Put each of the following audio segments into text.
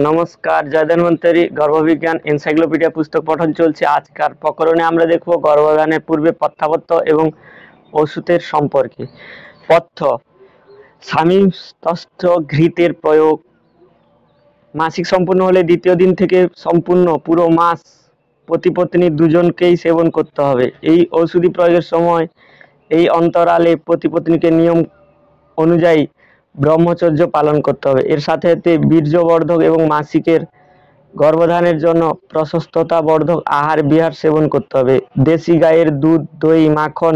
নমস্কার। জয় ধন্বন্তরী। গর্ভবিজ্ঞান এনসাইক্লোপিডিয়া পুস্তক পঠন চলছে। আজকার প্রকরণে আমরা দেখব গর্ভধারণের পূর্বে পথ্যাপত্য এবং ওষুধের সম্পর্কে। পথ্য: স্বামী-স্তস্থ ঘৃতের প্রয়োগ মাসিক সম্পূর্ণ হলে দ্বিতীয় দিন থেকে সম্পূর্ণ পুরো মাস পতি-পত্নী দুজনকেই সেবন করতে হবে। এই ঔষধি প্রয়োগের সময় এই অন্তরালে পতি-পত্নীকে নিয়ম অনুযায়ী ব্রহ্মচর্য পালন করতে হবে। এর সাথে সাথে বীর্যবর্ধক এবং মাসিকের গর্ভধারণের জন্য প্রশস্ততাবর্ধক আহার বিহার সেবন করতে হবে। দেশি গায়ের দুধ, দই, মাখন,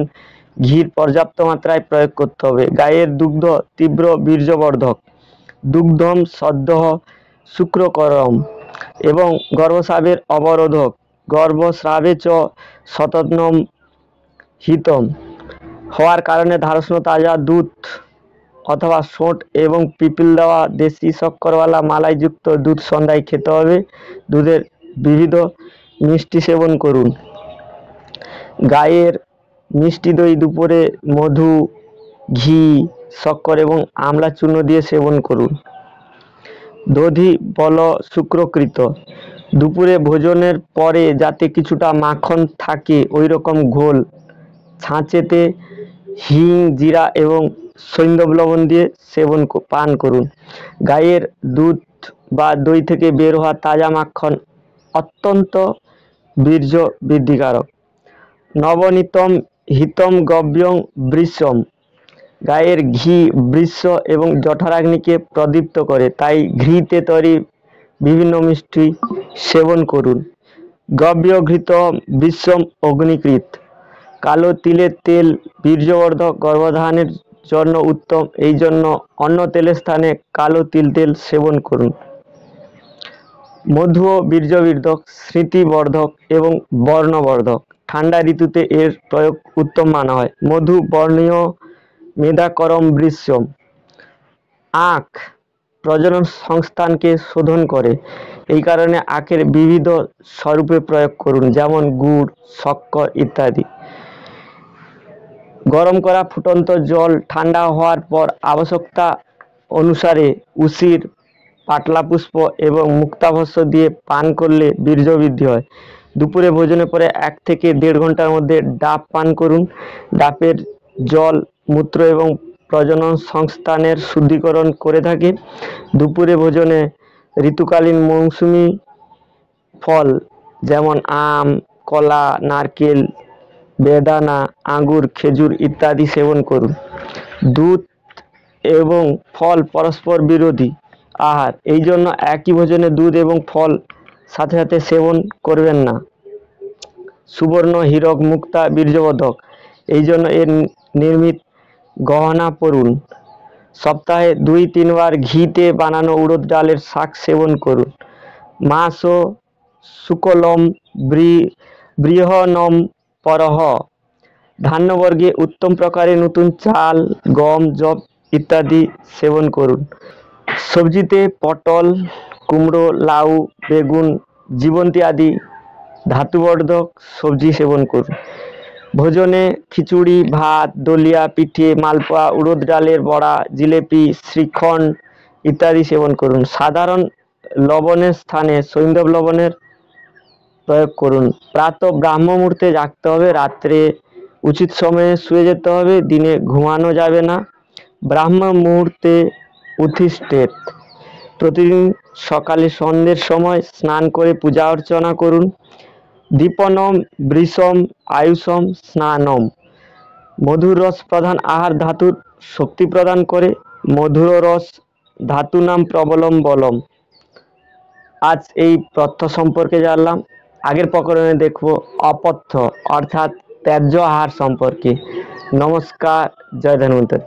ঘির পর্যাপ্ত মাত্রায় প্রয়োগ করতে হবে। গায়ের দুগ্ধ তীব্র বীর্যবর্ধক, দুগ্ধম সদ্যঃ শুক্রকরম এবং গর্ভস্রাবের অবরোধক, গর্ভস্রাবে চ সততনম হিতম হওয়ার কারণে ধারষ্ণ তাজা দুধ অথবা সোঁট এবং পিপিল দেওয়া দেশি শক্করওয়ালা মালাইযুক্ত দুধ সন্ধ্যায় খেতে হবে। দুধের বিবিধ মিষ্টি সেবন করুন। গায়ের মিষ্টি দই দুপুরে মধু, ঘি, শক্কর এবং আমলা চূর্ণ দিয়ে সেবন করুন। দধি বল শুক্রকৃত: দুপুরে ভোজনের পরে যাতে কিছুটা মাখন থাকে ওই রকম ঘোল ছাঁচেতে হিং, জিরা এবং সৈন্ধব লবণ দিয়ে পান করুন। গায়ের দুধ বা দই থেকে বের হওয়া তাজা মাখন অত্যন্ত বীর্য বৃদ্ধিকারক। নবনীতম হিতম গব্যং বৃষম: গায়ের ঘি বৃষ এবং জঠরাগ্নিকে প্রদীপ্ত করে, তাই ঘৃতে তৈরি বিভিন্ন মিষ্টি সেবন করুন। গব্য ঘৃত বৃষম অগ্নিকৃত: কালো তিলের তেল বীর্যবর্ধক, গর্ভধারণের জন্য উত্তম। এই জন্য অন্য তেলের স্থানে কালো তিল তেল সেবন করুন। মধুও বীর্যবর্ধক, স্মৃতিবর্ধক এবং বর্ণবর্ধক। ঠান্ডা ঋতুতে এর প্রয়োগ উত্তম মানা হয়। মধু বর্ণীয় মেধাকরম বৃষম: আখ প্রজনন সংস্থানকে শোধন করে, এই কারণে আখের বিবিধ স্বরূপে প্রয়োগ করুন, যেমন গুড়, শক্কর ইত্যাদি। গরম করা ফুটন্ত জল ঠান্ডা হওয়ার পর আবশ্যকতা অনুসারে উশির, পাটলা পুষ্প এবং মুক্তাভস্য দিয়ে পান করলে বীর্য বৃদ্ধি হয়। দুপুরে ভোজনের পরে 1 থেকে 1.5 ঘন্টার মধ্যে ডাব পান করুন। ডাবের জল মূত্র এবং প্রজনন সংস্থানের শুদ্ধিকরণ করে থাকে। দুপুরে ভোজনে ঋতুকালীন মৌসুমি ফল যেমন আম, কলা, নারকেল, বেদানা, আঙ্গুর, খেজুর ইত্যাদি সেবন করুন। দুধ এবং ফল পরস্পর বিরোধী আহার, এই জন্য একই ভোজনে দুধ এবং ফল সাথে সাথে সেবন করবেন না। সুবর্ণ, হীরক, মুক্তা বীর্যবর্ধক, এই জন্য এর নির্মিত গহনা পরুন। সপ্তাহে 2-3 বার ঘিতে বানানো উড়দ ডালের শাক সেবন করুন। মাস ও শুকলম বৃহনম পরহ: ধান্যবর্গে উত্তম প্রকারের নতুন চাল, গম, যব ইত্যাদি সেবন করুন। সবজিতে পটল, কুমড়ো, লাউ, বেগুন, জীবন্তী আদি ধাতুবর্ধক সবজি সেবন করুন। ভোজনে খিচুড়ি, ভাত, দলিয়া, পিঠে, মালপোয়া, উড়দ ডালের বড়া, জিলেপি, শ্রীখণ্ড ইত্যাদি সেবন করুন। সাধারণ লবণের স্থানে সৈন্ধব লবণের প্রয়োগ করুন। প্রাতঃ ব্রাহ্ম মুহূর্তে জাগতে হবে, রাত্রে উচিত সময়ে শুয়ে যেতে হবে, দিনে ঘুমানো যাবে না। ব্রাহ্ম মুহূর্তে উত্তিষ্ঠেৎ: প্রতিদিন সকালে সন্ধ্যের সময় স্নান করে পূজা অর্চনা করুন। দীপনম বৃষম আয়ুষম স্নানম: মধুর রস প্রধান আহার ধাতুর শক্তি প্রদান করে। মধুর রস ধাতু নাম প্রবলম বলম। আজ এই পথ্য সম্পর্কে জানলাম। আগের প্রকরণে দেখব অপথ্য অর্থাৎ ত্যায্য আহার সম্পর্কে। নমস্কার। জয় ধন্বন্তরী।